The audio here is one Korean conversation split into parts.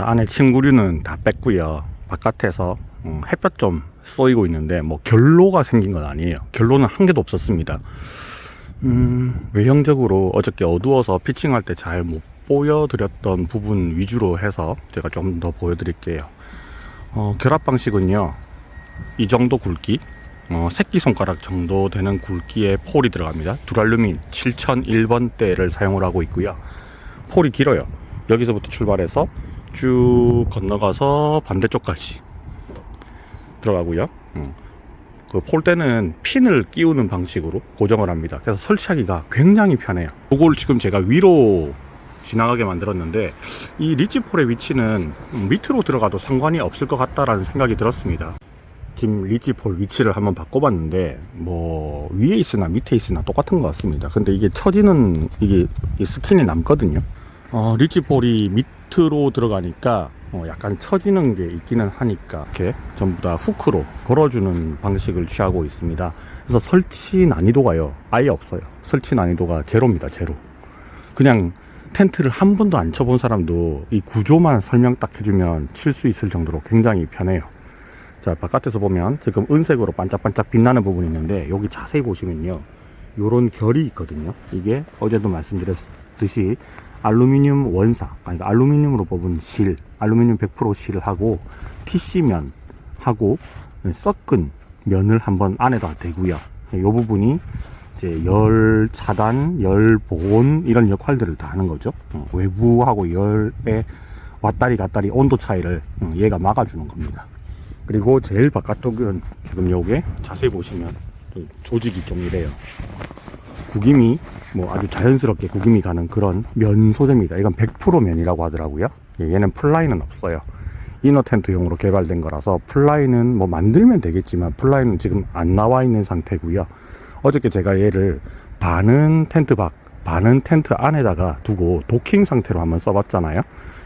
안에 침구류는 다 뺐고요. 바깥에서 햇볕 좀 쏘이고 있는데 뭐 결로가 생긴 건 아니에요. 결로는 한 개도 없었습니다. 외형적으로 어저께 어두워서 피칭할 때 잘 못 보여드렸던 부분 위주로 해서 제가 좀 더 보여드릴게요. 결합 방식은요, 이 정도 굵기, 새끼손가락 정도 되는 굵기의 폴이 들어갑니다. 두랄루민 7001번대를 사용을 하고 있고요. 폴이 길어요. 여기서부터 출발해서 쭉 건너가서 반대쪽까지 들어가고요. 그 폴대는 핀을 끼우는 방식으로 고정을 합니다. 그래서 설치하기가 굉장히 편해요. 이걸 지금 제가 위로 지나가게 만들었는데, 이 리치폴의 위치는 밑으로 들어가도 상관이 없을 것 같다라는 생각이 들었습니다. 지금 리치폴 위치를 한번 바꿔봤는데 뭐 위에 있으나 밑에 있으나 똑같은 것 같습니다. 근데 이게 처지는 이게 스킨이 남거든요. 리치폴이 밑으로 들어가니까 약간 처지는 게 있기는 하니까 이렇게 전부 다 후크로 걸어주는 방식을 취하고 있습니다. 그래서 설치 난이도가요 아예 없어요. 설치 난이도가 제로입니다. 제로. 그냥 텐트를 한 번도 안 쳐본 사람도 이 구조만 설명 딱 해주면 칠 수 있을 정도로 굉장히 편해요. 자, 바깥에서 보면 지금 은색으로 반짝반짝 빛나는 부분이 있는데, 여기 자세히 보시면요, 요런 결이 있거든요. 이게 어제도 말씀드렸듯이 알루미늄 원사, 그러니까 알루미늄으로 뽑은 실, 알루미늄 100% 실을 하고 TC면 하고 섞은 면을 한번 안에다 대고요. 요 부분이 이제 열 차단, 열 보온 이런 역할들을 다 하는 거죠. 외부하고 열의 왔다리 갔다리 온도 차이를 얘가 막아주는 겁니다. 그리고 제일 바깥쪽은 지금 요게 자세히 보시면 조직이 좀 이래요. 구김이 뭐 아주 자연스럽게 구김이 가는 그런 면 소재입니다. 이건 100% 면이라고 하더라고요. 얘는 플라이는 없어요. 이너 텐트용으로 개발된 거라서 플라이는 뭐 만들면 되겠지만 플라이는 지금 안 나와 있는 상태고요. 어저께 제가 얘를 반은 텐트 밖, 반은 텐트 안에다가 두고 도킹 상태로 한번 써봤잖아요.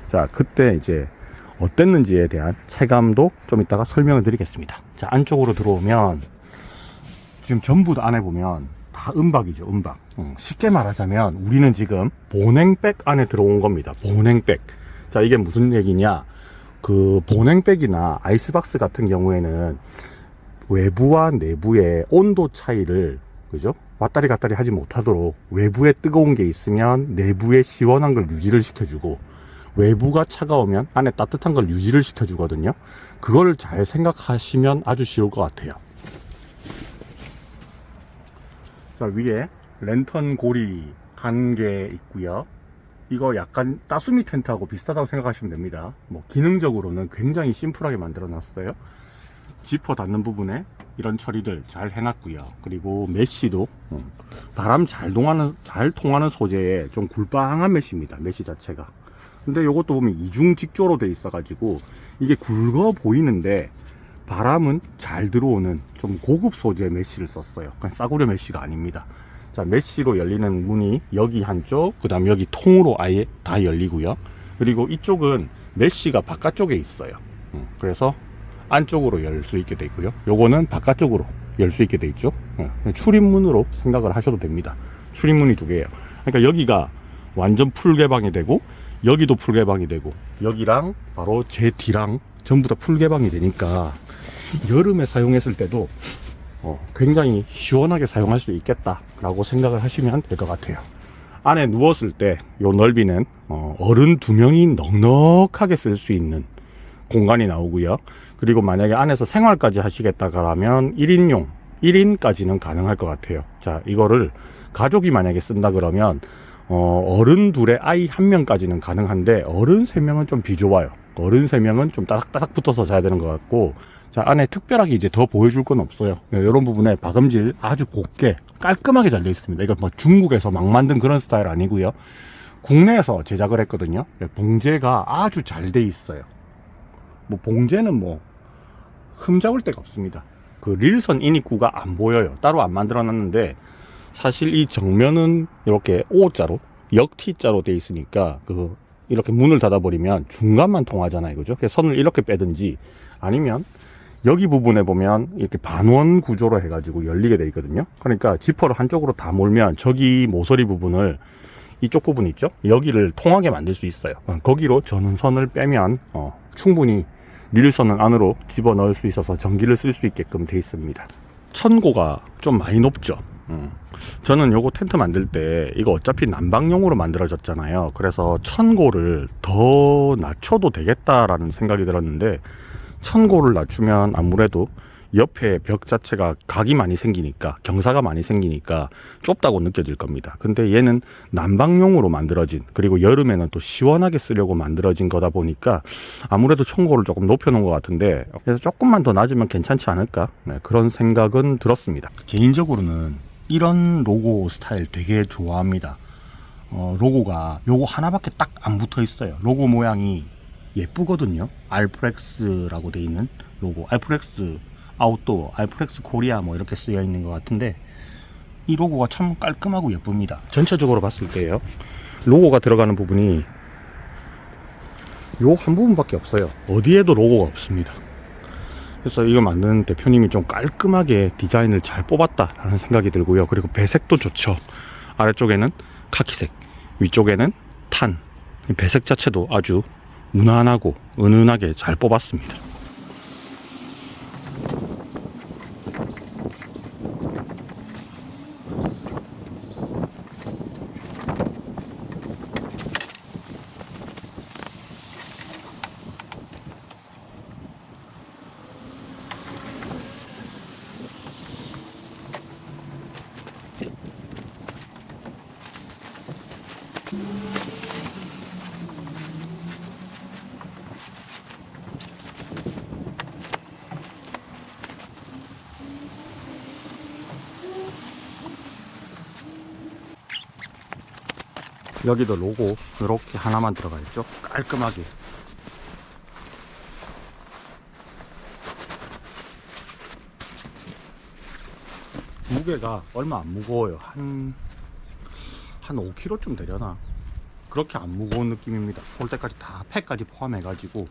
자, 그때 이제 어땠는지에 대한 체감도 좀 이따가 설명을 드리겠습니다. 자, 안쪽으로 들어오면 지금 전부 다 안에 보면 다 은박이죠. 은박. 쉽게 말하자면 우리는 지금 보냉백 안에 들어온 겁니다. 보냉백. 자, 이게 무슨 얘기냐, 그 보냉백이나 아이스박스 같은 경우에는 외부와 내부의 온도 차이를, 그죠? 왔다리 갔다리 하지 못하도록 외부에 뜨거운 게 있으면 내부에 시원한 걸 유지를 시켜주고, 외부가 차가우면 안에 따뜻한 걸 유지를 시켜주거든요. 그걸 잘 생각하시면 아주 쉬울 것 같아요. 자, 위에 랜턴 고리 한 개 있고요. 이거 약간 따수미 텐트하고 비슷하다고 생각하시면 됩니다. 뭐 기능적으로는 굉장히 심플하게 만들어 놨어요. 지퍼 닫는 부분에 이런 처리들 잘 해놨고요. 그리고 메쉬도 바람 잘 통하는 소재의 좀 굴빵한 메쉬입니다. 메쉬 자체가. 근데 요것도 보면 이중 직조로 돼 있어 가지고 이게 굵어 보이는데 바람은 잘 들어오는 좀 고급 소재의 메쉬를 썼어요. 그냥 싸구려 메쉬가 아닙니다. 자, 메쉬로 열리는 문이 여기 한쪽, 그 다음 여기 통으로 아예 다 열리고요. 그리고 이쪽은 메쉬가 바깥쪽에 있어요. 그래서 안쪽으로 열 수 있게 돼 있고요. 요거는 바깥쪽으로 열 수 있게 돼 있죠. 출입문으로 생각을 하셔도 됩니다. 출입문이 두 개예요. 그러니까 여기가 완전 풀 개방이 되고, 여기도 풀 개방이 되고, 여기랑 바로 제 뒤랑 전부 다 풀 개방이 되니까 여름에 사용했을 때도 굉장히 시원하게 사용할 수 있겠다라고 생각을 하시면 될 것 같아요. 안에 누웠을 때 요 넓이는 어른 2명이 넉넉하게 쓸 수 있는 공간이 나오고요. 그리고 만약에 안에서 생활까지 하시겠다 그러면 1인용 1인까지는 가능할 것 같아요. 자, 이거를 가족이 만약에 쓴다 그러면 어른 둘에 아이 1명까지는 가능한데, 어른 3명은 좀 비좁아요. 어른 3명은 좀 따닥따닥 붙어서 자야 되는 것 같고, 자, 안에 특별하게 이제 더 보여줄 건 없어요. 이런 부분에 박음질 아주 곱게 깔끔하게 잘 되어 있습니다. 이거 뭐 중국에서 막 만든 그런 스타일 아니고요. 국내에서 제작을 했거든요. 봉제가 아주 잘 돼 있어요. 뭐 봉제는 뭐 흠잡을 데가 없습니다. 그 릴선 인입구가 안 보여요. 따로 안 만들어 놨는데, 사실 이 정면은 이렇게 O자로, 역-T자로 돼 있으니까 이렇게 문을 닫아버리면 중간만 통하잖아요. 그죠? 그래서 선을 이렇게 빼든지, 아니면 여기 부분에 보면 이렇게 반원 구조로 해가지고 열리게 돼 있거든요. 그러니까 지퍼를 한쪽으로 다 몰면 저기 모서리 부분을 이쪽 부분 있죠? 여기를 통하게 만들 수 있어요. 거기로 전원선을 빼면 충분히 릴선은 안으로 집어넣을 수 있어서 전기를 쓸 수 있게끔 돼 있습니다. 천고가 좀 많이 높죠. 저는 요거 텐트 만들 때 이거 어차피 난방용으로 만들어졌잖아요. 그래서 천고를 더 낮춰도 되겠다라는 생각이 들었는데, 천고를 낮추면 아무래도 옆에 벽 자체가 각이 많이 생기니까, 경사가 많이 생기니까 좁다고 느껴질 겁니다. 근데 얘는 난방용으로 만들어진, 그리고 여름에는 또 시원하게 쓰려고 만들어진 거다 보니까 아무래도 천고를 조금 높여 놓은 것 같은데, 그래서 조금만 더 낮으면 괜찮지 않을까, 그런 생각은 들었습니다. 개인적으로는 이런 로고 스타일 되게 좋아합니다. 로고가 요거 하나밖에 딱 안 붙어 있어요. 로고 모양이 예쁘거든요. 알프렉스라고 돼 있는 로고, 알프렉스 아웃도어, 알프렉스 코리아 뭐 이렇게 쓰여 있는 것 같은데, 이 로고가 참 깔끔하고 예쁩니다. 전체적으로 봤을 때요, 로고가 들어가는 부분이 요 한 부분밖에 없어요. 어디에도 로고가 없습니다. 그래서 이거 만드는 대표님이 좀 깔끔하게 디자인을 잘 뽑았다라는 생각이 들고요. 그리고 배색도 좋죠. 아래쪽에는 카키색, 위쪽에는 탄. 배색 자체도 아주 무난하고 은은하게 잘 뽑았습니다. 여기도 로고 이렇게 하나만 들어가 있죠. 깔끔하게. 무게가 얼마 안 무거워요. 한 5kg쯤 되려나? 그렇게 안 무거운 느낌입니다. 폴대까지 다 팩까지 포함해가지고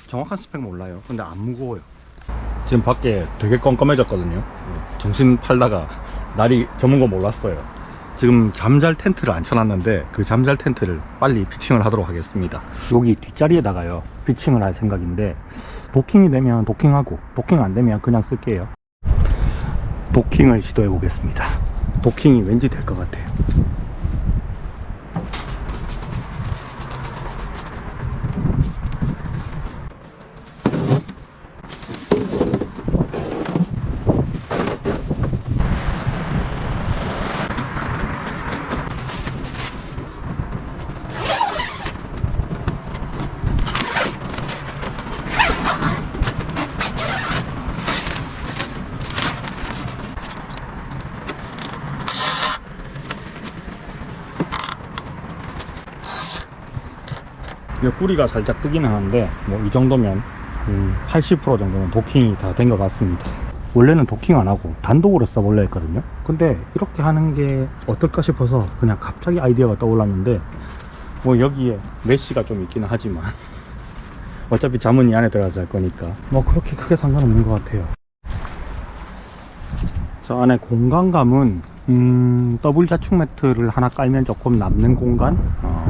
정확한 스펙 몰라요. 근데 안 무거워요. 지금 밖에 되게 껌껌해졌거든요. 정신 팔다가 날이 저문 거 몰랐어요. 지금 잠잘 텐트를 안 쳐놨는데 그 잠잘 텐트를 빨리 피칭을 하도록 하겠습니다. 여기 뒷자리에다가요 피칭을 할 생각인데, 도킹이 되면 도킹하고, 도킹 안 되면 그냥 쓸게요. 도킹을 시도해 보겠습니다. 도킹이 왠지 될 것 같아요. 옆구리가 살짝 뜨기는 하는데, 뭐 이 정도면 80% 정도는 도킹이 다 된 것 같습니다. 원래는 도킹 안 하고 단독으로 써보려 했거든요. 근데 이렇게 하는 게 어떨까 싶어서 그냥 갑자기 아이디어가 떠올랐는데, 뭐 여기에 메쉬가 좀 있기는 하지만 어차피 잠은 이 안에 들어가서 잘 거니까 뭐 그렇게 크게 상관없는 것 같아요. 저 안에 공간감은 더블 자충 매트를 하나 깔면 조금 남는 공간,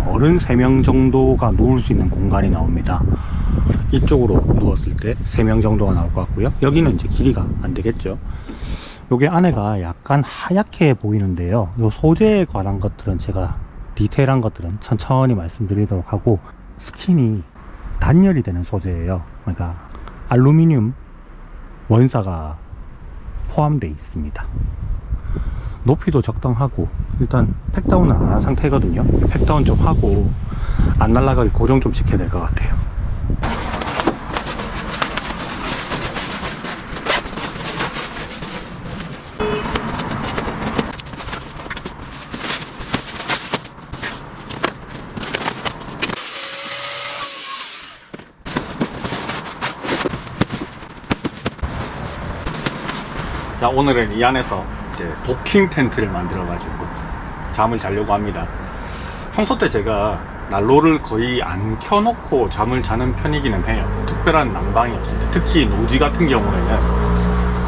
어른 3명 정도가 누울 수 있는 공간이 나옵니다. 이쪽으로 누웠을 때 3명 정도가 나올 것 같고요. 여기는 이제 길이가 안 되겠죠. 요게 안에가 약간 하얗게 보이는데요, 요 소재에 관한 것들은 제가 디테일한 것들은 천천히 말씀드리도록 하고, 스킨이 단열이 되는 소재예요. 그러니까 알루미늄 원사가 포함되어 있습니다. 높이도 적당하고, 일단 팩다운은 안 한 상태거든요. 팩다운 좀 하고 안 날아가게 고정 좀 시켜야 될 것 같아요. 자, 오늘은 이 안에서 이제 도킹 텐트를 만들어 가지고 잠을 자려고 합니다. 평소 때 제가 난로를 거의 안 켜놓고 잠을 자는 편이기는 해요. 특별한 난방이 없을 때, 특히 노지 같은 경우에는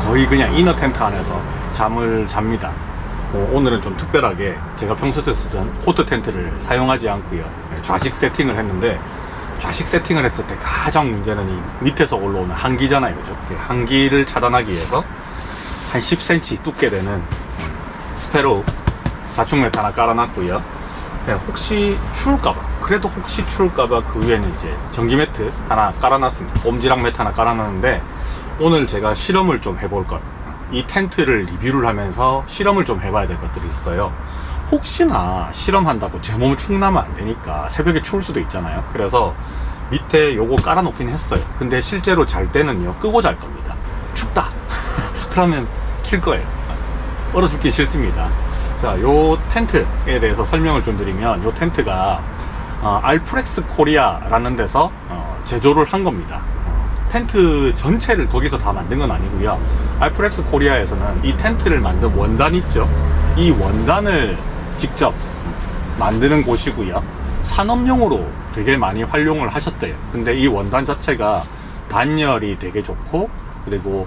거의 그냥 이너 텐트 안에서 잠을 잡니다. 오늘은 좀 특별하게 제가 평소에 쓰던 코트 텐트를 사용하지 않고요, 좌식 세팅을 했는데, 좌식 세팅을 했을 때 가장 문제는 이 밑에서 올라오는 한기잖아요, 그죠? 한기를 차단하기 위해서 한 10cm 두께 되는 스페로 자충 매트 하나 깔아놨고요. 혹시 추울까봐, 그래도 혹시 추울까봐 그 위에는 이제 전기 매트 하나 깔아놨습니다. 꼼지락 매트 하나 깔아놨는데, 오늘 제가 실험을 좀 해볼 것, 이 텐트를 리뷰를 하면서 실험을 좀 해봐야 될 것들이 있어요. 혹시나 실험한다고 제 몸 축나면 안 되니까, 새벽에 추울 수도 있잖아요. 그래서 밑에 요거 깔아놓긴 했어요. 근데 실제로 잘 때는요, 끄고 잘 겁니다. 춥다 그러면 킬 거예요. 얼어 죽기 싫습니다. 자, 요 텐트에 대해서 설명을 좀 드리면, 요 텐트가 알프렉스 코리아라는 데서 제조를 한 겁니다. 텐트 전체를 거기서 다 만든 건 아니고요. 알프렉스 코리아에서는 이 텐트를 만든 원단 있죠, 이 원단을 직접 만드는 곳이고요. 산업용으로 되게 많이 활용을 하셨대요. 근데 이 원단 자체가 단열이 되게 좋고, 그리고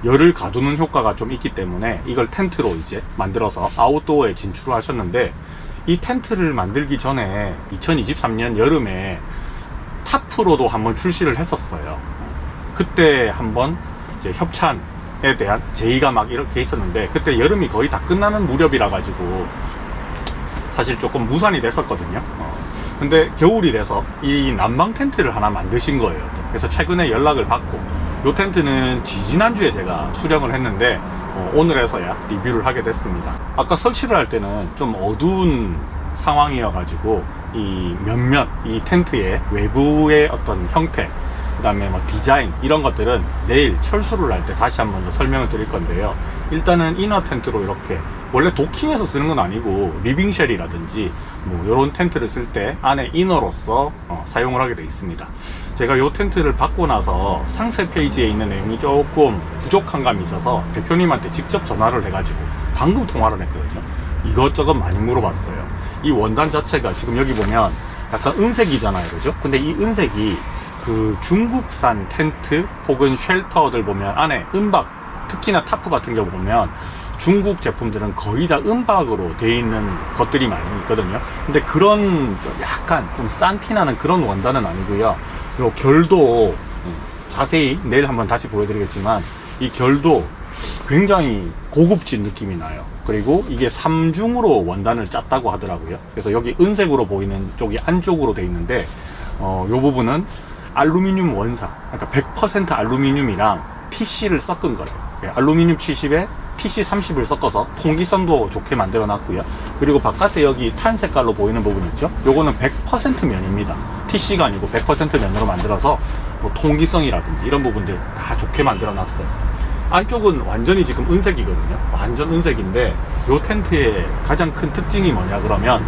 열을 가두는 효과가 좀 있기 때문에 이걸 텐트로 이제 만들어서 아웃도어에 진출을 하셨는데, 이 텐트를 만들기 전에 2023년 여름에 타프로도 한번 출시를 했었어요. 그때 한번 이제 협찬에 대한 제의가 막 이렇게 있었는데, 그때 여름이 거의 다 끝나는 무렵이라 가지고 사실 조금 무산이 됐었거든요. 근데 겨울이 돼서 이 난방 텐트를 하나 만드신 거예요. 그래서 최근에 연락을 받고, 이 텐트는 지지난주에 제가 수령을 했는데 오늘에서야 리뷰를 하게 됐습니다. 아까 설치를 할 때는 좀 어두운 상황이어 가지고 이 몇몇 이 텐트의 외부의 어떤 형태, 그 다음에 뭐 디자인, 이런 것들은 내일 철수를 할 때 다시 한 번 더 설명을 드릴 건데요. 일단은 이너 텐트로 이렇게, 원래 도킹해서 쓰는 건 아니고 리빙쉘이라든지 뭐 이런 텐트를 쓸 때 안에 이너로서 사용을 하게 돼 있습니다. 제가 이 텐트를 받고 나서 상세 페이지에 있는 내용이 조금 부족한 감이 있어서 대표님한테 직접 전화를 해가지고 방금 통화를 했거든요. 이것저것 많이 물어봤어요. 이 원단 자체가 지금 여기 보면 약간 은색이잖아요, 그죠? 근데 이 은색이 그 중국산 텐트 혹은 쉘터들 보면 안에 은박, 특히나 타프 같은 경우 보면 중국 제품들은 거의 다 은박으로 되어 있는 것들이 많이 있거든요. 근데 그런 좀 약간 좀 싼 티나는 그런 원단은 아니고요. 요 결도 자세히 내일 한번 다시 보여드리겠지만, 이 결도 굉장히 고급진 느낌이 나요. 그리고 이게 3중으로 원단을 짰다고 하더라고요. 그래서 여기 은색으로 보이는 쪽이 안쪽으로 되어 있는데, 요 부분은 알루미늄 원사, 그러니까 100% 알루미늄이랑 TC를 섞은 거예요. 알루미늄 70에 TC 30을 섞어서 통기성도 좋게 만들어 놨고요. 그리고 바깥에 여기 탄 색깔로 보이는 부분 있죠? 요거는 100% 면입니다. TC가 아니고 100% 면으로 만들어서 뭐 통기성이라든지 이런 부분들 다 좋게 만들어 놨어요. 안쪽은 완전히 지금 은색이거든요. 완전 은색인데, 요 텐트의 가장 큰 특징이 뭐냐 그러면,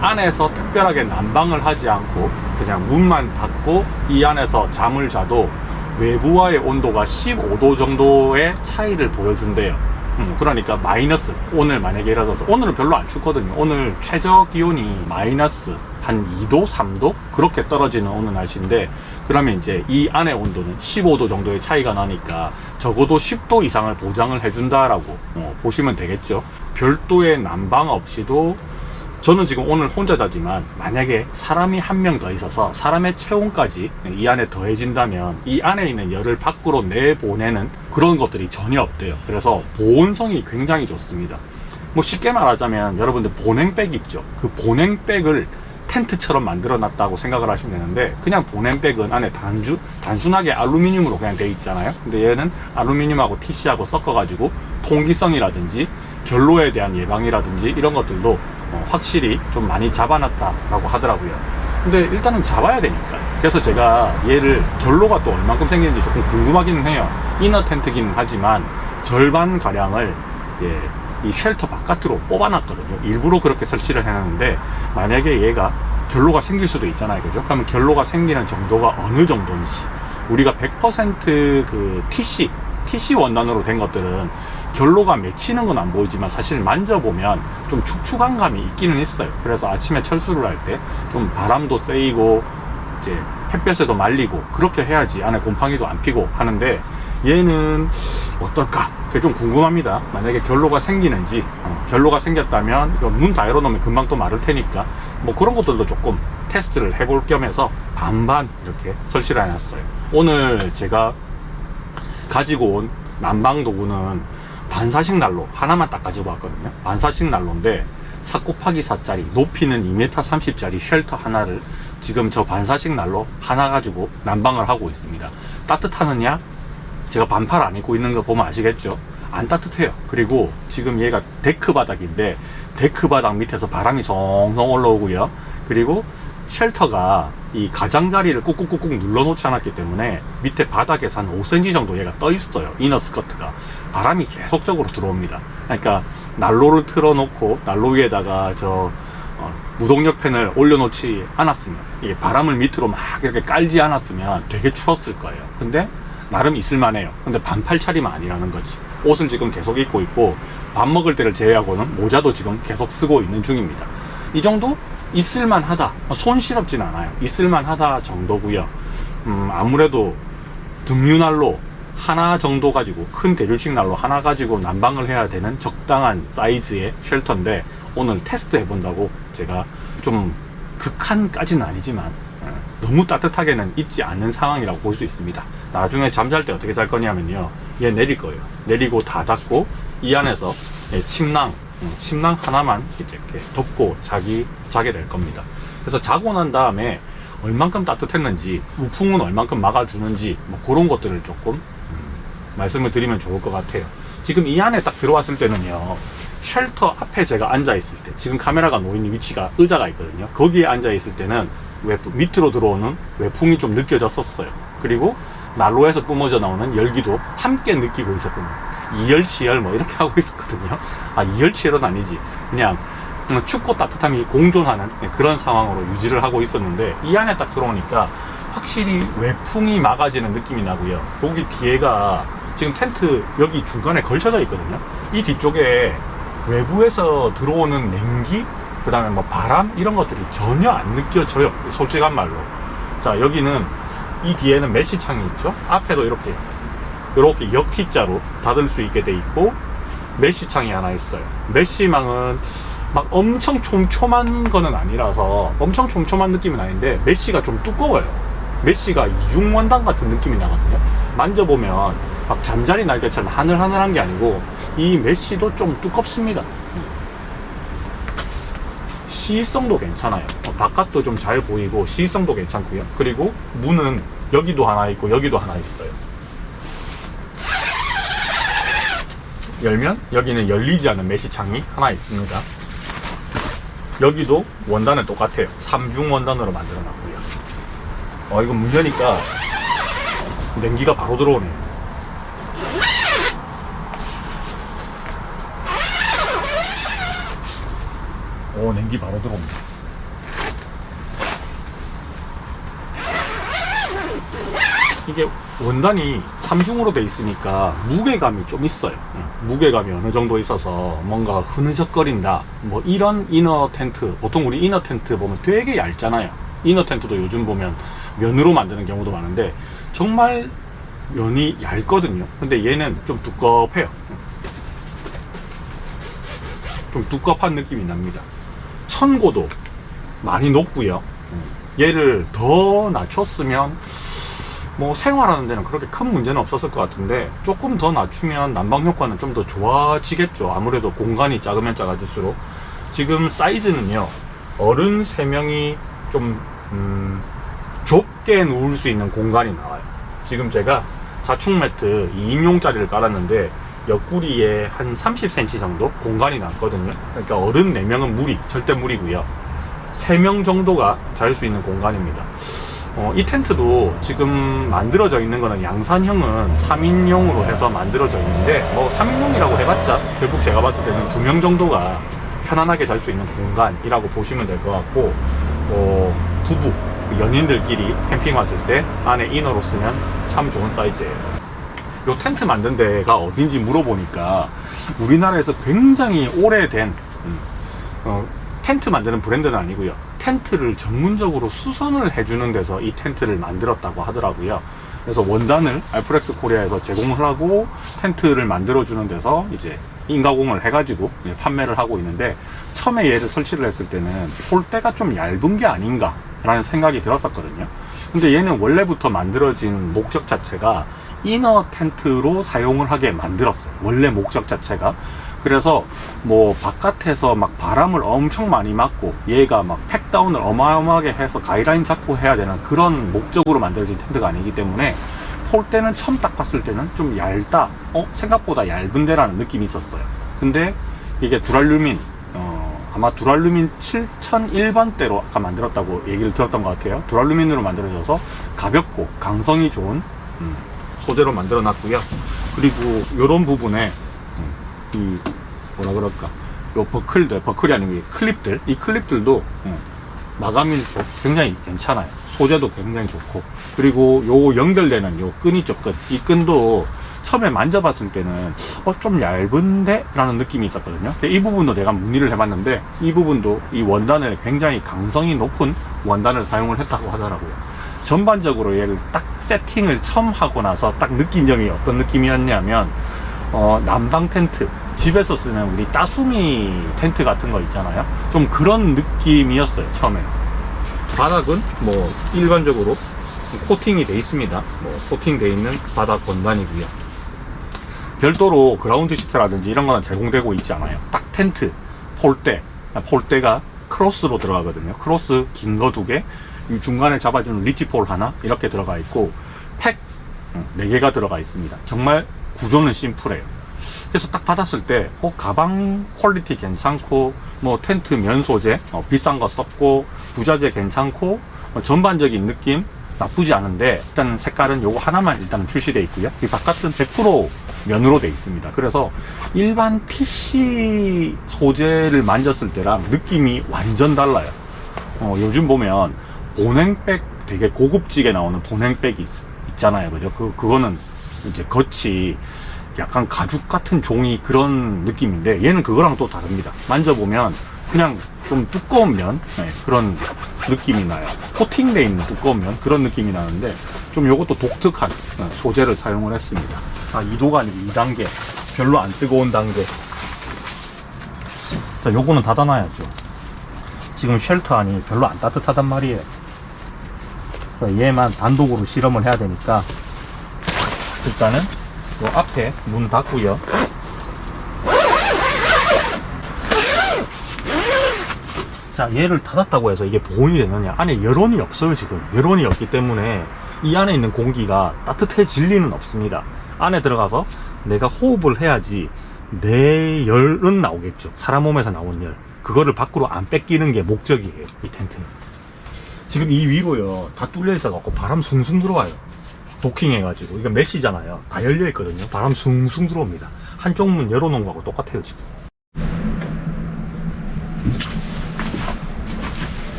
안에서 특별하게 난방을 하지 않고 그냥 문만 닫고 이 안에서 잠을 자도 외부와의 온도가 15도 정도의 차이를 보여준대요. 그러니까 마이너스, 오늘 만약에 예를 들어서 오늘은 별로 안 춥거든요. 오늘 최저 기온이 마이너스 한 2도 3도 그렇게 떨어지는 오늘 날씨인데, 그러면 이제 이 안의 온도는 15도 정도의 차이가 나니까 적어도 10도 이상을 보장을 해준다라고 보시면 되겠죠. 별도의 난방 없이도, 저는 지금 오늘 혼자 자지만 만약에 사람이 한 명 더 있어서 사람의 체온까지 이 안에 더해진다면 이 안에 있는 열을 밖으로 내보내는 그런 것들이 전혀 없대요. 그래서 보온성이 굉장히 좋습니다. 뭐 쉽게 말하자면 여러분들 보냉백 있죠? 그 보냉백을 텐트처럼 만들어 놨다고 생각을 하시면 되는데, 그냥 보냉백은 안에 단순하게 알루미늄으로 그냥 돼 있잖아요. 근데 얘는 알루미늄하고 TC하고 섞어가지고 통기성이라든지 결로에 대한 예방이라든지 이런 것들도 확실히 좀 많이 잡아놨다라고 하더라고요. 근데 일단은 잡아야 되니까. 그래서 제가 얘를 결로가 또 얼만큼 생기는지 조금 궁금하기는 해요. 이너 텐트기는 하지만 절반 가량을 이 쉘터 바깥으로 뽑아놨거든요. 일부러 그렇게 설치를 해놨는데, 만약에 얘가 결로가 생길 수도 있잖아요, 그죠? 그러면 결로가 생기는 정도가 어느 정도인지, 우리가 100% 그 TC 원단으로 된 것들은 결로가 맺히는 건 안 보이지만 사실 만져보면 좀 축축한 감이 있기는 있어요. 그래서 아침에 철수를 할 때 좀 바람도 쐬이고 이제 햇볕에도 말리고 그렇게 해야지 안에 곰팡이도 안 피고 하는데, 얘는 어떨까? 그게 좀 궁금합니다. 만약에 결로가 생기는지, 결로가 생겼다면 문 다 열어놓으면 금방 또 마를 테니까 뭐 그런 것들도 조금 테스트를 해볼 겸해서 반반 이렇게 설치를 해놨어요. 오늘 제가 가지고 온 난방 도구는 반사식 난로 하나만 딱 가지고 왔거든요. 반사식 난로인데 4x4짜리 높이는 2m30짜리 쉘터 하나를 지금 저 반사식 난로 하나 가지고 난방을 하고 있습니다. 따뜻하느냐? 제가 반팔 안 입고 있는 거 보면 아시겠죠? 안 따뜻해요. 그리고 지금 얘가 데크 바닥인데 데크 바닥 밑에서 바람이 송송 올라오고요. 그리고 쉘터가 이 가장자리를 꾹꾹꾹꾹 눌러놓지 않았기 때문에 밑에 바닥에서 한 5cm 정도 얘가 떠 있어요. 이너 스커트가. 바람이 계속적으로 들어옵니다. 그러니까 난로를 틀어놓고 난로 위에다가 무동력 팬을 올려놓지 않았으면, 이게 바람을 밑으로 막 이렇게 깔지 않았으면 되게 추웠을 거예요. 근데 나름 있을만해요. 근데 반팔 차림은 아니라는 거지. 옷은 지금 계속 입고 있고 밥 먹을 때를 제외하고는 모자도 지금 계속 쓰고 있는 중입니다. 이 정도 있을만하다. 손실없진 않아요. 있을만하다 정도고요. 아무래도 등유난로 하나 정도 가지고, 큰 대류식 난로 하나 가지고 난방을 해야 되는 적당한 사이즈의 쉘터인데 오늘 테스트 해본다고 제가 좀 극한까지는 아니지만 너무 따뜻하게는 있지 않는 상황이라고 볼 수 있습니다. 나중에 잠잘 때 어떻게 잘 거냐면요, 얘 내릴 거예요. 내리고 다 닫고 이 안에서 침낭 하나만 이렇게 덮고 자게 될 겁니다. 그래서 자고 난 다음에 얼만큼 따뜻했는지, 우풍은 얼만큼 막아주는지 뭐 그런 것들을 조금 말씀을 드리면 좋을 것 같아요. 지금 이 안에 딱 들어왔을 때는요, 쉘터 앞에 제가 앉아 있을 때, 지금 카메라가 놓이는 위치가 의자가 있거든요. 거기에 앉아 있을 때는 밑으로 들어오는 외풍이 좀 느껴졌었어요. 그리고 난로에서 뿜어져 나오는 열기도 함께 느끼고 있었거든요. 이열치열 뭐 이렇게 하고 있었거든요. 이열치열은 아니지, 그냥 춥고 따뜻함이 공존하는 그런 상황으로 유지를 하고 있었는데, 이 안에 딱 들어오니까 확실히 외풍이 막아지는 느낌이 나고요. 여기 뒤에가 지금 텐트 여기 중간에 걸쳐져 있거든요. 이 뒤쪽에 외부에서 들어오는 냉기, 그 다음에 뭐 바람 이런 것들이 전혀 안 느껴져요, 솔직한 말로. 자, 여기는 이 뒤에는 메쉬창이 있죠. 앞에도 이렇게 역T자로 닫을 수 있게 돼 있고 메쉬창이 하나 있어요. 메쉬망은 막 엄청 촘촘한 거는 아니라서 엄청 촘촘한 느낌은 아닌데 메쉬가 좀 두꺼워요. 메쉬가 이중 원단 같은 느낌이 나거든요. 만져보면 막 잠자리 날개처럼 하늘하늘한 게 아니고 이 메쉬도 좀 두껍습니다. 시성도 괜찮아요. 바깥도 좀 잘 보이고 시성도 괜찮고요. 그리고 문은 여기도 하나 있고 여기도 하나 있어요. 열면 여기는 열리지 않는 메쉬창이 하나 있습니다. 여기도 원단은 똑같아요. 3중 원단으로 만들어 놨고요. 이거 문 여니까 냉기가 바로 들어오네요. 냉기 바로 들어옵니다. 이게 원단이 3중으로 돼 있으니까 무게감이 좀 있어요. 무게감이 어느 정도 있어서 뭔가 흐느적거린다, 뭐 이런 이너 텐트, 보통 우리 이너 텐트 보면 되게 얇잖아요. 이너 텐트도 요즘 보면 면으로 만드는 경우도 많은데 정말 면이 얇거든요. 근데 얘는 좀 두껍해요. 좀 두껍한 느낌이 납니다. 천고도 많이 높고요. 얘를 더 낮췄으면 뭐 생활하는 데는 그렇게 큰 문제는 없었을 것 같은데 조금 더 낮추면 난방 효과는 좀 더 좋아지겠죠. 아무래도 공간이 작으면 작아질수록. 지금 사이즈는요, 어른 3명이 좀 좁게 누울 수 있는 공간이 나와요. 지금 제가 자충 매트 2인용짜리를 깔았는데 옆구리에 한 30cm 정도 공간이 남거든요. 그러니까 어른 4명은 절대 무리고요. 3명 정도가 잘 수 있는 공간입니다. 이 텐트도 지금 만들어져 있는 거는 양산형은 3인용으로 해서 만들어져 있는데, 뭐 3인용이라고 해봤자 결국 제가 봤을 때는 2명 정도가 편안하게 잘 수 있는 공간이라고 보시면 될 것 같고, 부부, 연인들끼리 캠핑 왔을 때 안에 이너로 쓰면 참 좋은 사이즈예요. 요 텐트 만든 데가 어딘지 물어보니까 우리나라에서 굉장히 오래된 텐트 만드는 브랜드는 아니고요, 텐트를 전문적으로 수선을 해주는 데서 이 텐트를 만들었다고 하더라고요. 그래서 원단을 알프렉스 코리아에서 제공을 하고 텐트를 만들어주는 데서 이제 인가공을 해가지고 판매를 하고 있는데, 처음에 얘를 설치를 했을 때는 폴대가 좀 얇은 게 아닌가 라는 생각이 들었었거든요. 근데 얘는 원래부터 만들어진 목적 자체가 이너 텐트로 사용을 하게 만들었어요. 원래 목적 자체가. 그래서 뭐 바깥에서 막 바람을 엄청 많이 맞고 얘가 막 팩다운을 어마어마하게 해서 가이라인 잡고 해야 되는 그런 목적으로 만들어진 텐트가 아니기 때문에 폴대는 처음 딱 봤을 때는 좀 얇다, 생각보다 얇은데 라는 느낌이 있었어요. 근데 이게 두랄루민, 아마 두랄루민 7001번대로 아까 만들었다고 얘기를 들었던 것 같아요. 두랄루민으로 만들어져서 가볍고 강성이 좋은 소재로 만들어 놨고요. 그리고 요런 부분에 이 뭐라 그럴까, 요 버클이 아니고 이 클립들도 마감일도 굉장히 괜찮아요. 소재도 굉장히 좋고, 그리고 요 연결되는 요 끈 있죠, 이 끈도 처음에 만져봤을 때는 좀 얇은데? 라는 느낌이 있었거든요. 근데 이 부분도 내가 문의를 해봤는데, 이 부분도 이 원단을 굉장히 강성이 높은 원단을 사용을 했다고 하더라고요. 전반적으로 얘를 딱 세팅을 처음 하고 나서 딱 느낀 점이 어떤 느낌이었냐면, 난방 텐트, 집에서 쓰는 우리 따수미 텐트 같은 거 있잖아요. 좀 그런 느낌이었어요, 처음에. 바닥은 뭐 일반적으로 코팅이 돼 있습니다. 뭐 코팅돼 있는 바닥 원단이고요. 별도로 그라운드 시트라든지 이런 거는 제공되고 있지 않아요. 딱 텐트, 폴대가 크로스로 들어가거든요. 크로스 긴 거 2개, 중간에 잡아주는 리치폴 하나 이렇게 들어가 있고, 팩 4개가 들어가 있습니다. 정말 구조는 심플해요. 그래서 딱 받았을 때 가방 퀄리티 괜찮고, 뭐 텐트 면 소재 비싼 거 썼고, 부자재 괜찮고, 전반적인 느낌 나쁘지 않은데, 일단 색깔은 요거 하나만 일단 출시되어 있고요. 이 바깥은 100% 면으로 되어 있습니다. 그래서 일반 PC 소재를 만졌을 때랑 느낌이 완전 달라요. 요즘 보면 보냉백, 되게 고급지게 나오는 보냉백이 있잖아요, 그죠? 그거는 이제 겉이 약간 가죽 같은 종이 그런 느낌인데, 얘는 그거랑 또 다릅니다. 만져보면 그냥 좀 두꺼운 면, 그런 느낌이 나요. 코팅되어 있는 두꺼운 면, 그런 느낌이 나는데, 좀 요것도 독특한 소재를 사용을 했습니다. 2도가 아니고 2단계. 별로 안 뜨거운 단계. 자, 요거는 닫아놔야죠. 지금 쉘터 안이 별로 안 따뜻하단 말이에요. 그래서 얘만 단독으로 실험을 해야 되니까, 일단은 요 앞에 문 닫고요. 자, 얘를 닫았다고 해서 이게 보온이 되느냐? 안에 열원이 없어요. 지금 열원이 없기 때문에 이 안에 있는 공기가 따뜻해질 리는 없습니다. 안에 들어가서 내가 호흡을 해야지 내 열은 나오겠죠. 사람 몸에서 나온 열, 그거를 밖으로 안 뺏기는 게 목적이에요, 이 텐트는. 지금 이 위로요 다 뚫려 있어 갖고 바람 숭숭 들어와요. 도킹 해가지고, 이거 메시잖아요. 다 열려 있거든요. 바람 숭숭 들어옵니다. 한쪽 문 열어놓은 거하고 똑같아요, 지금.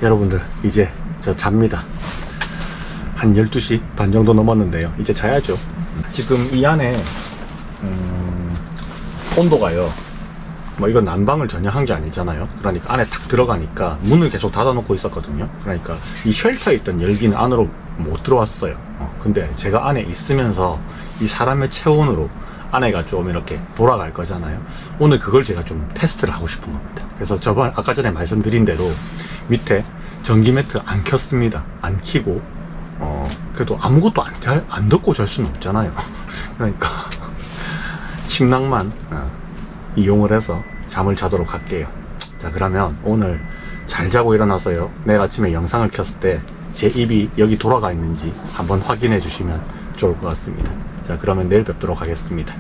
여러분들, 이제 저 잡니다. 한 12시 반 정도 넘었는데요. 이제 자야죠. 지금 이 안에 온도가요, 뭐 이건 난방을 전혀 한 게 아니잖아요. 그러니까 안에 탁 들어가니까 문을 계속 닫아놓고 있었거든요. 그러니까 이 쉘터에 있던 열기는 안으로 못 들어왔어요. 근데 제가 안에 있으면서 이 사람의 체온으로 안에가 좀 이렇게 돌아갈 거잖아요. 오늘 그걸 제가 좀 테스트를 하고 싶은 겁니다. 그래서 아까 전에 말씀드린 대로 밑에 전기 매트 안 켰습니다. 안 켜고, 그래도 아무것도 안 덮고 잘 수는 없잖아요. 그러니까 침낭만 이용을 해서 잠을 자도록 할게요. 자, 그러면 오늘 잘 자고 일어나서요, 내일 아침에 영상을 켰을 때 제 입이 여기 돌아가 있는지 한번 확인해 주시면 좋을 것 같습니다. 자, 그러면 내일 뵙도록 하겠습니다.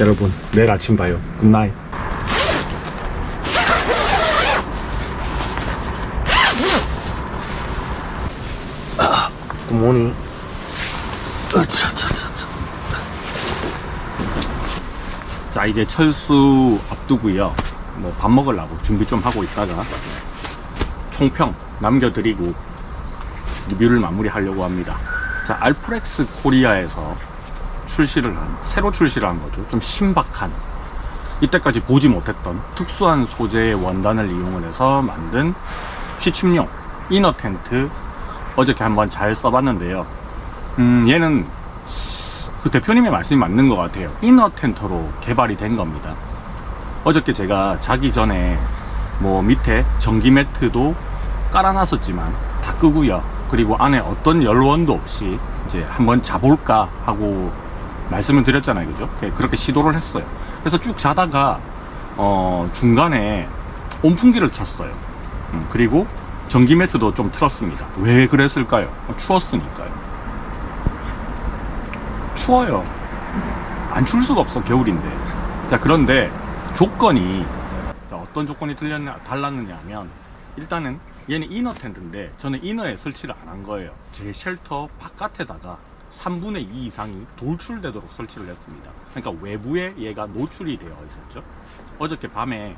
여러분, 내일 아침 봐요. 굿나잇. 굿모닝. 자, 이제 철수 앞두고요. 뭐 밥 먹으려고 준비 좀 하고 있다가 총평 남겨드리고 리뷰를 마무리하려고 합니다. 자, 알프렉스 코리아에서 새로 출시를 한 거죠. 좀 신박한, 이때까지 보지 못했던 특수한 소재의 원단을 이용을 해서 만든 취침용 이너 텐트, 어저께 한번 잘 써봤는데요. 얘는 그 대표님의 말씀이 맞는 것 같아요. 이너 텐트로 개발이 된 겁니다. 어저께 제가 자기 전에 뭐 밑에 전기 매트도 깔아놨었지만 다 끄고요. 그리고 안에 어떤 열원도 없이 이제 한번 자볼까 하고 말씀을 드렸잖아요. 그죠? 그렇게 시도를 했어요. 그래서 쭉 자다가 중간에 온풍기를 켰어요. 그리고 전기 매트도 좀 틀었습니다. 왜 그랬을까요? 추웠으니까요. 추워요. 안 추울 수가 없어, 겨울인데. 자, 그런데 조건이, 자, 어떤 조건이 달랐느냐 하면, 일단은 얘는 이너 텐트인데 저는 이너에 설치를 안 한 거예요. 제 쉘터 바깥에다가 3분의 2 이상이 돌출되도록 설치를 했습니다. 그러니까 외부에 얘가 노출이 되어 있었죠. 어저께 밤에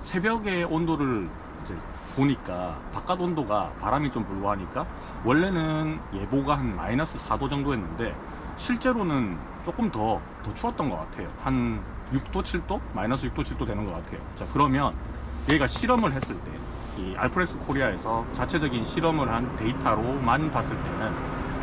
새벽에 온도를 이제 보니까 바깥 온도가 바람이 좀 불고 하니까 원래는 예보가 한 마이너스 4도 정도였는데 실제로는 조금 더 추웠던 것 같아요. 한 6도 7도? 마이너스 6도 7도 되는 것 같아요. 자, 그러면 얘가 실험을 했을 때, 이 알프렉스 코리아에서 자체적인 실험을 한 데이터로만 봤을 때는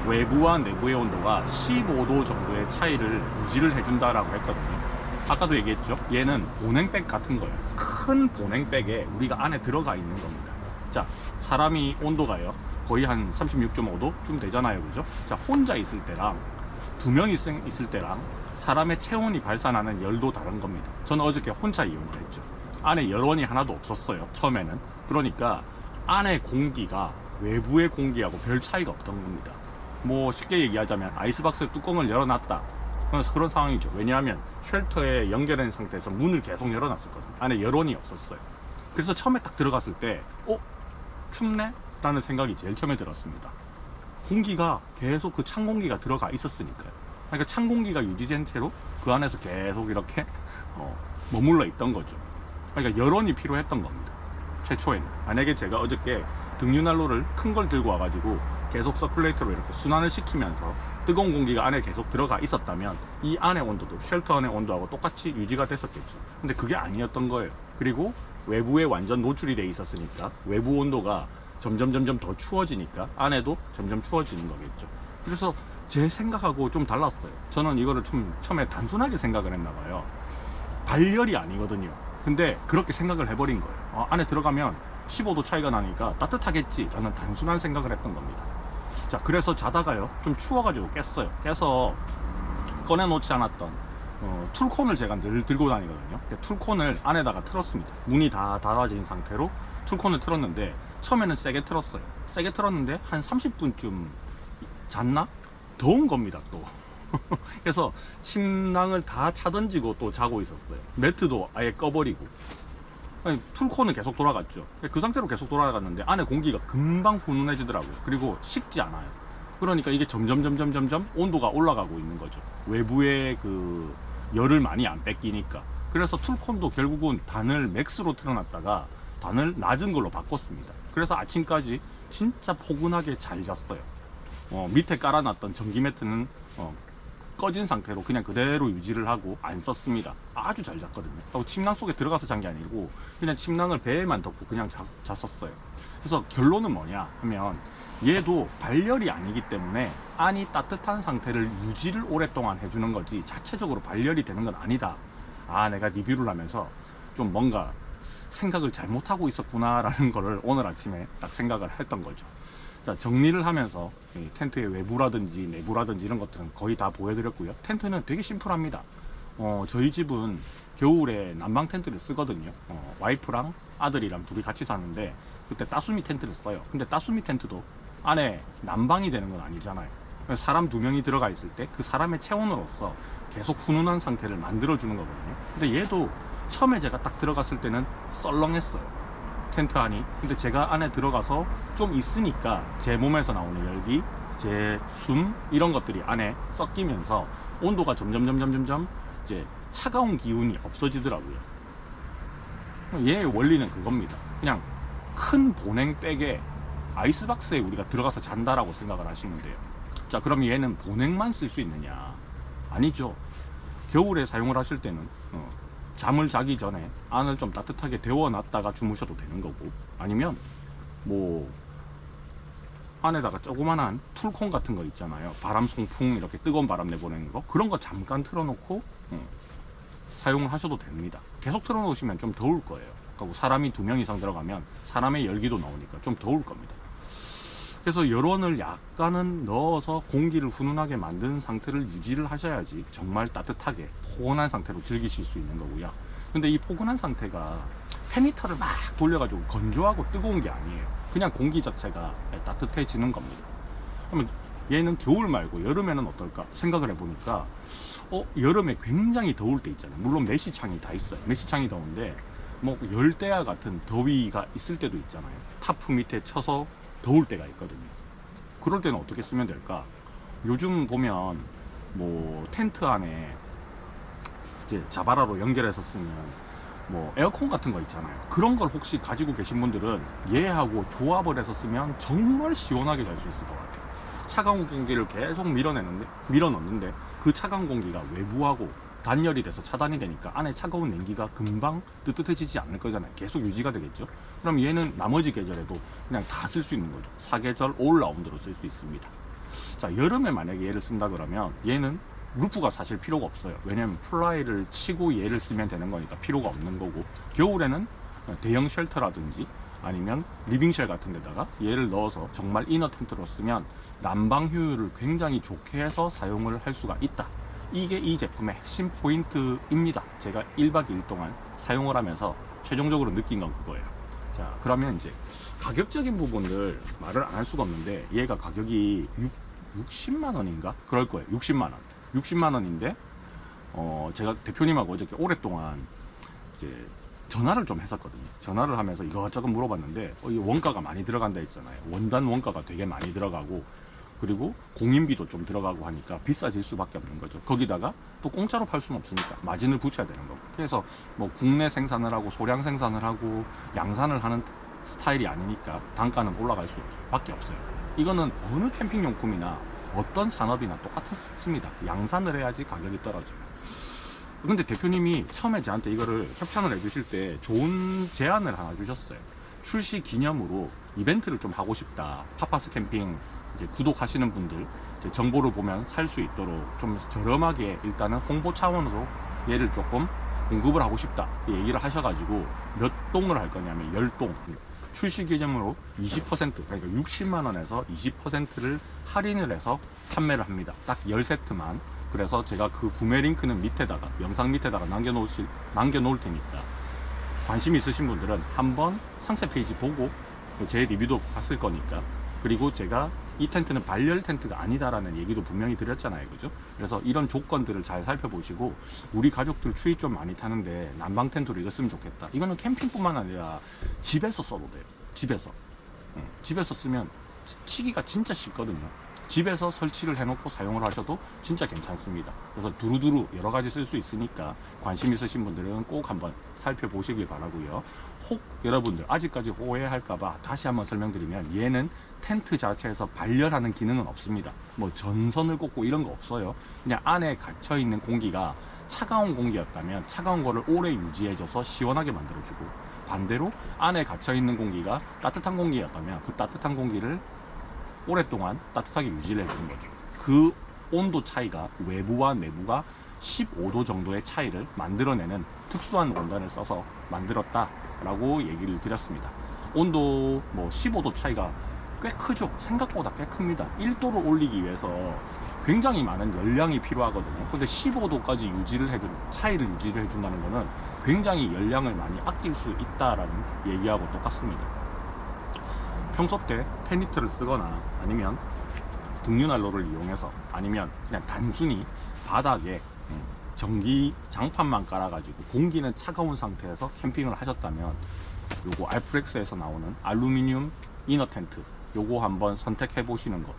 외부와 내부의 온도가 15도 정도의 차이를 유지를 해준다라고 했거든요. 아까도 얘기했죠. 얘는 보냉백 같은 거예요. 큰 보냉백에 우리가 안에 들어가 있는 겁니다. 자, 사람이 온도가요 거의 한 36.5도쯤 되잖아요. 그죠? 자, 혼자 있을 때랑 두 명 있을 때랑 사람의 체온이 발산하는 열도 다른 겁니다. 저는 어저께 혼자 이용을 했죠. 안에 열원이 하나도 없었어요, 처음에는. 그러니까 안에 공기가 외부의 공기하고 별 차이가 없던 겁니다. 뭐 쉽게 얘기하자면 아이스박스 뚜껑을 열어놨다, 그런 상황이죠. 왜냐하면 쉘터에 연결된 상태에서 문을 계속 열어놨었거든요. 안에 열원이 없었어요. 그래서 처음에 딱 들어갔을 때 춥네? 라는 생각이 제일 처음에 들었습니다. 공기가 계속 그 찬 공기가 들어가 있었으니까요. 그러니까 찬 공기가 유지된 채로 그 안에서 계속 이렇게 머물러 있던 거죠. 그러니까 열원이 필요했던 겁니다. 최초에는. 만약에 제가 어저께 등유난로를 큰 걸 들고 와가지고 계속 서큘레이터로 이렇게 순환을 시키면서 뜨거운 공기가 안에 계속 들어가 있었다면 이 안의 온도도 쉘터 안의 온도하고 똑같이 유지가 됐었겠죠. 근데 그게 아니었던 거예요. 그리고 외부에 완전 노출이 돼 있었으니까 외부 온도가 점점 더 추워지니까 안에도 점점 추워지는 거겠죠. 그래서 제 생각하고 좀 달랐어요. 저는 이거를 좀 처음에 단순하게 생각을 했나 봐요. 발열이 아니거든요. 근데 그렇게 생각을 해버린 거예요. 안에 들어가면 15도 차이가 나니까 따뜻하겠지 라는 단순한 생각을 했던 겁니다. 자, 그래서 자다가요 좀 추워가지고 깼어요. 깨서 꺼내놓지 않았던 툴콘을 제가 늘 들고 다니거든요. 툴콘을 안에다가 틀었습니다. 문이 다 닫아진 상태로 툴콘을 틀었는데 처음에는 세게 틀었어요. 세게 틀었는데 한 30분쯤 잤나? 더운 겁니다 또. 그래서 침낭을 다 차던지고 또 자고 있었어요. 매트도 아예 꺼버리고. 아니, 툴콘은 계속 돌아갔죠. 그 상태로 계속 돌아갔는데 안에 공기가 금방 훈훈해지더라고요. 그리고 식지 않아요. 그러니까 이게 점점 온도가 올라가고 있는 거죠. 외부의 그 열을 많이 안 뺏기니까. 그래서 툴콘도 결국은 단을 맥스로 틀어놨다가 단을 낮은 걸로 바꿨습니다. 그래서 아침까지 진짜 포근하게 잘 잤어요. 밑에 깔아놨던 전기 매트는 꺼진 상태로 그냥 그대로 유지를 하고 안 썼습니다. 아주 잘 잤거든요. 침낭 속에 들어가서 잔 게 아니고 그냥 침낭을 배에만 덮고 그냥 잤었어요. 그래서 결론은 뭐냐 하면 얘도 발열이 아니기 때문에 안이 따뜻한 상태를 유지를 오랫동안 해주는 거지 자체적으로 발열이 되는 건 아니다. 내가 리뷰를 하면서 좀 뭔가 생각을 잘못하고 있었구나 라는 거를 오늘 아침에 딱 생각을 했던 거죠. 자, 정리를 하면서 텐트의 외부라든지 내부라든지 이런 것들은 거의 다 보여드렸고요. 텐트는 되게 심플합니다. 저희 집은 겨울에 난방 텐트를 쓰거든요. 와이프랑 아들이랑 둘이 같이 사는데 그때 따수미 텐트를 써요. 근데 따수미 텐트도 안에 난방이 되는 건 아니잖아요. 사람 2명이 들어가 있을 때 그 사람의 체온으로서 계속 훈훈한 상태를 만들어주는 거거든요. 근데 얘도 처음에 제가 딱 들어갔을 때는 썰렁했어요. 텐트 안이. 근데 제가 안에 들어가서 좀 있으니까 제 몸에서 나오는 열기, 제 숨 이런 것들이 안에 섞이면서 온도가 점점 이제 차가운 기운이 없어지더라고요. 얘의 원리는 그겁니다. 그냥 큰 보냉백에 아이스박스에 우리가 들어가서 잔다라고 생각을 하시면 돼요. 자, 그럼 얘는 보냉만 쓸 수 있느냐? 아니죠. 겨울에 사용을 하실 때는 잠을 자기 전에 안을 좀 따뜻하게 데워놨다가 주무셔도 되는 거고, 아니면 뭐 안에다가 조그만한 툴콘 같은 거 있잖아요. 바람 송풍 이렇게 뜨거운 바람 내보내는 거, 그런 거 잠깐 틀어놓고 사용을 하셔도 됩니다. 계속 틀어놓으시면 좀 더울 거예요. 그리고 사람이 2명 이상 들어가면 사람의 열기도 나오니까 좀 더울 겁니다. 그래서 열원을 약간은 넣어서 공기를 훈훈하게 만드는 상태를 유지를 하셔야지 정말 따뜻하게 포근한 상태로 즐기실 수 있는 거고요. 근데 이 포근한 상태가 팬히터를 막 돌려가지고 건조하고 뜨거운 게 아니에요. 그냥 공기 자체가 따뜻해지는 겁니다. 그러면 얘는 겨울 말고 여름에는 어떨까 생각을 해보니까 여름에 굉장히 더울 때 있잖아요. 물론 메시창이 다 있어요. 메시창이 더운데 뭐 열대야 같은 더위가 있을 때도 있잖아요. 타프 밑에 쳐서 더울 때가 있거든요. 그럴 때는 어떻게 쓰면 될까? 요즘 보면 뭐 텐트 안에 이제 자바라로 연결해서 쓰면 뭐 에어컨 같은 거 있잖아요. 그런 걸 혹시 가지고 계신 분들은 얘하고 조합을 해서 쓰면 정말 시원하게 잘 수 있을 것 같아요. 차가운 공기를 계속 밀어넣는데 그 차가운 공기가 외부하고 단열이 돼서 차단이 되니까 안에 차가운 냉기가 금방 뜨뜻해지지 않을 거잖아요. 계속 유지가 되겠죠. 그럼 얘는 나머지 계절에도 그냥 다 쓸 수 있는 거죠. 사계절 올라운드로 쓸 수 있습니다. 자, 여름에 만약에 얘를 쓴다 그러면 얘는 루프가 사실 필요가 없어요. 왜냐면 플라이를 치고 얘를 쓰면 되는 거니까 필요가 없는 거고, 겨울에는 대형 쉘터라든지 아니면 리빙쉘 같은 데다가 얘를 넣어서 정말 이너 텐트로 쓰면 난방 효율을 굉장히 좋게 해서 사용을 할 수가 있다. 이게 이 제품의 핵심 포인트입니다. 제가 1박 2일 동안 사용을 하면서 최종적으로 느낀 건 그거예요. 자, 그러면 이제 가격적인 부분을 말을 안 할 수가 없는데, 얘가 가격이 60만 원인가? 그럴 거예요. 60만 원. 60만 원인데 제가 대표님하고 어저께 오랫동안 이제 전화를 좀 했었거든요. 전화를 하면서 이것저것 물어봤는데 이 원가가 많이 들어간다 했잖아요. 원단 원가가 되게 많이 들어가고, 그리고 공인비도 좀 들어가고 하니까 비싸질 수밖에 없는 거죠. 거기다가 또 공짜로 팔 수는 없으니까 마진을 붙여야 되는 거고. 그래서 뭐 국내 생산을 하고 소량 생산을 하고 양산을 하는 스타일이 아니니까 단가는 올라갈 수밖에 없어요. 이거는 어느 캠핑용품이나 어떤 산업이나 똑같습니다. 양산을 해야지 가격이 떨어져요. 근데 대표님이 처음에 저한테 이거를 협찬을 해주실 때 좋은 제안을 하나 주셨어요. 출시 기념으로 이벤트를 좀 하고 싶다. 파파스 캠핑 이제 구독하시는 분들 이제 정보를 보면 살 수 있도록 좀 저렴하게 일단은 홍보 차원으로 얘를 조금 공급을 하고 싶다 얘기를 하셔가지고, 몇 동을 할 거냐면 10동 출시 기념으로 20% 그러니까 60만 원에서 20%를 할인을 해서 판매를 합니다. 딱 10세트만. 그래서 제가 그 구매 링크는 밑에다가 영상 밑에다가 남겨놓을 테니까 관심 있으신 분들은 한번 상세 페이지 보고 제 리뷰도 봤을 거니까, 그리고 제가 이 텐트는 발열 텐트가 아니다라는 얘기도 분명히 드렸잖아요. 그죠? 그래서 이런 조건들을 잘 살펴보시고, 우리 가족들 추위 좀 많이 타는데 난방 텐트로 이거 쓰면 좋겠다. 이거는 캠핑뿐만 아니라 집에서 써도 돼요. 집에서 쓰면 치기가 진짜 쉽거든요. 집에서 설치를 해놓고 사용을 하셔도 진짜 괜찮습니다. 그래서 두루두루 여러 가지 쓸 수 있으니까 관심 있으신 분들은 꼭 한번 살펴보시길 바라고요. 혹 여러분들 아직까지 오해할까봐 다시 한번 설명드리면, 얘는 텐트 자체에서 발열하는 기능은 없습니다. 뭐 전선을 꽂고 이런 거 없어요. 그냥 안에 갇혀있는 공기가 차가운 공기였다면 차가운 거를 오래 유지해줘서 시원하게 만들어주고, 반대로 안에 갇혀있는 공기가 따뜻한 공기였다면 그 따뜻한 공기를 오랫동안 따뜻하게 유지를 해주는 거죠. 그 온도 차이가 외부와 내부가 15도 정도의 차이를 만들어내는 특수한 원단을 써서 만들었다라고 얘기를 드렸습니다. 온도 뭐 15도 차이가 꽤 크죠. 생각보다 꽤 큽니다. 1도를 올리기 위해서 굉장히 많은 열량이 필요하거든요. 근데 15도까지 차이를 유지를 해준다는 거는 굉장히 열량을 많이 아낄 수 있다라는 얘기하고 똑같습니다. 평소 때 팬히터를 쓰거나 아니면 등유난로를 이용해서, 아니면 그냥 단순히 바닥에 전기 장판만 깔아가지고 공기는 차가운 상태에서 캠핑을 하셨다면 요거 알프렉스에서 나오는 알루미늄 이너 텐트 요거 한번 선택해 보시는 거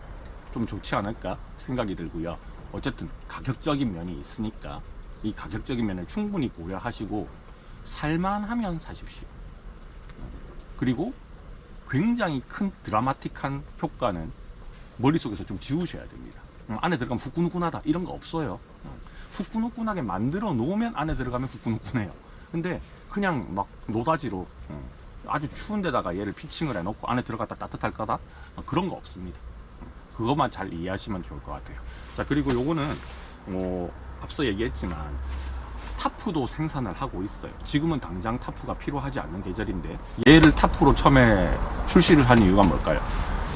좀 좋지 않을까 생각이 들고요. 어쨌든 가격적인 면이 있으니까 이 가격적인 면을 충분히 고려하시고 살만하면 사십시오. 그리고 굉장히 큰 드라마틱한 효과는 머릿속에서 좀 지우셔야 됩니다. 안에 들어가면 후끈후끈하다 이런 거 없어요. 후끈후끈하게 만들어 놓으면 안에 들어가면 후끈후끈해요. 근데 그냥 막 노다지로 아주 추운 데다가 얘를 피칭을 해놓고 안에 들어갔다 따뜻할 거다? 그런 거 없습니다. 그것만 잘 이해하시면 좋을 것 같아요. 자, 그리고 요거는 앞서 얘기했지만 타프도 생산을 하고 있어요. 지금은 당장 타프가 필요하지 않는 계절인데 얘를 타프로 처음에 출시를 한 이유가 뭘까요?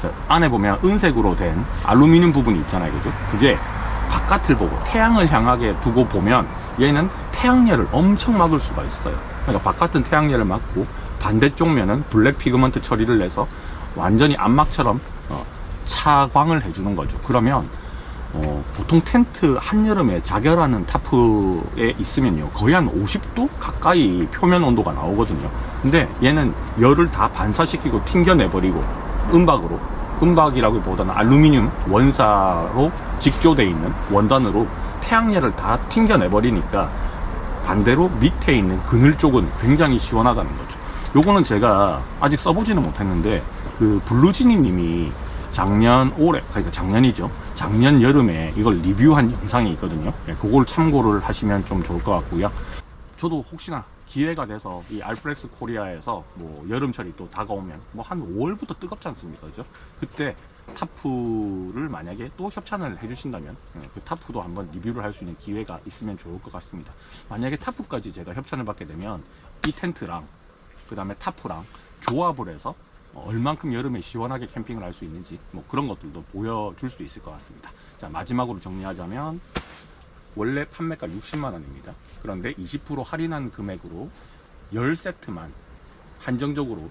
자, 안에 보면 은색으로 된 알루미늄 부분이 있잖아요. 그죠? 그게 바깥을 보고 태양을 향하게 두고 보면 얘는 태양열을 엄청 막을 수가 있어요. 그러니까 바깥은 태양열을 막고 반대쪽 면은 블랙 피그먼트 처리를 내서 완전히 암막처럼 차광을 해주는 거죠. 그러면 보통 텐트 한여름에 자결하는 타프에 있으면요 거의 한 50도 가까이 표면 온도가 나오거든요. 근데 얘는 열을 다 반사시키고 튕겨내버리고 은박이라기보다는 알루미늄 원사로 직조되어 있는 원단으로 태양열을 다 튕겨내버리니까 반대로 밑에 있는 그늘 쪽은 굉장히 시원하다는 거죠. 요거는 제가 아직 써보지는 못했는데 그 블루지니 님이 작년이죠. 작년 여름에 이걸 리뷰한 영상이 있거든요. 그걸 참고를 하시면 좀 좋을 것 같고요. 저도 혹시나 기회가 돼서 이 알프렉스 코리아에서 뭐 여름철이 또 다가오면 뭐 한 5월부터 뜨겁지 않습니까? 그죠? 그때 타프를 만약에 또 협찬을 해주신다면 그 타프도 한번 리뷰를 할 수 있는 기회가 있으면 좋을 것 같습니다. 만약에 타프까지 제가 협찬을 받게 되면 이 텐트랑 그 다음에 타프랑 조합을 해서 얼만큼 여름에 시원하게 캠핑을 할 수 있는지 뭐 그런 것들도 보여줄 수 있을 것 같습니다. 자, 마지막으로 정리하자면 원래 판매가 60만 원입니다. 그런데 20% 할인한 금액으로 10세트만 한정적으로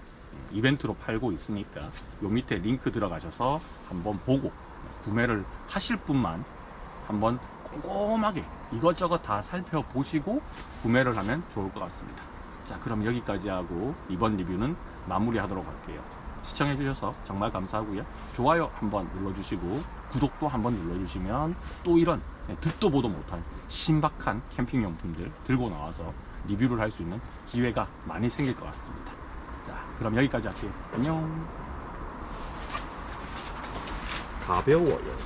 이벤트로 팔고 있으니까 요 밑에 링크 들어가셔서 한번 보고 구매를 하실 분만 한번 꼼꼼하게 이것저것 다 살펴보시고 구매를 하면 좋을 것 같습니다. 자, 그럼 여기까지 하고 이번 리뷰는 마무리하도록 할게요. 시청해주셔서 정말 감사하고요. 좋아요 한번 눌러주시고 구독도 한번 눌러주시면 또 이런 듣도 보도 못한 신박한 캠핑용품들 들고 나와서 리뷰를 할 수 있는 기회가 많이 생길 것 같습니다. 자, 그럼 여기까지 할게요. 안녕. 가벼워요.